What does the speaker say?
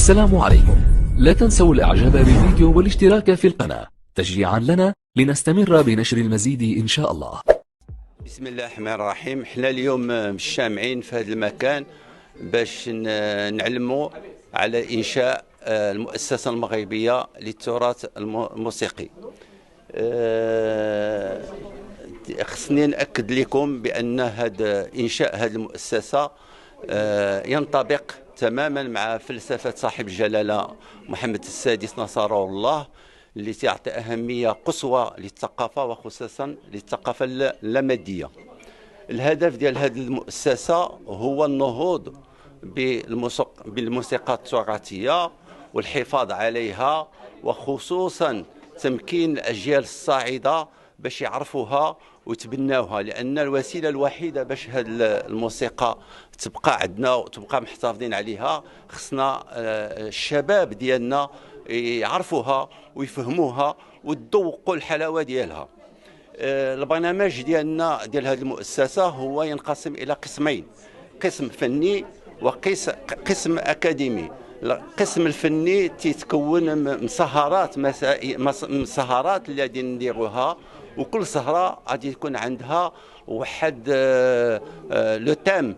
السلام عليكم. لا تنسوا الاعجاب بالفيديو والاشتراك في القناة تشجيعا لنا لنستمر بنشر المزيد ان شاء الله. بسم الله الرحمن الرحيم. احنا اليوم مجتمعين في هذا المكان باش نعلموا على انشاء المؤسسة المغربية للتراث الموسيقي. خصني نأكد لكم بأن إنشاء هذه المؤسسة ينطبق تماما مع فلسفة صاحب الجلالة محمد السادس نصره الله، اللي تعطي أهمية قصوى للثقافة وخصوصا للثقافة اللامادية. الهدف ديال هذه المؤسسة هو النهوض بالموسيقى التراثية والحفاظ عليها، وخصوصا تمكين الأجيال الصاعدة باش يعرفوها ويتبناوها، لأن الوسيلة الوحيدة باش هذه الموسيقى تبقى عندنا وتبقى محتفظين عليها خصنا الشباب ديالنا يعرفوها ويفهموها ويتذوقوا الحلاوة ديالها. البرنامج ديالنا ديال هذه المؤسسة هو ينقسم إلى قسمين: قسم فني وقسم أكاديمي. القسم الفني تيتكون من سهرات سهرات اللي غادي نديروها، وكل سهرة غادي يكون عندها واحد لو تام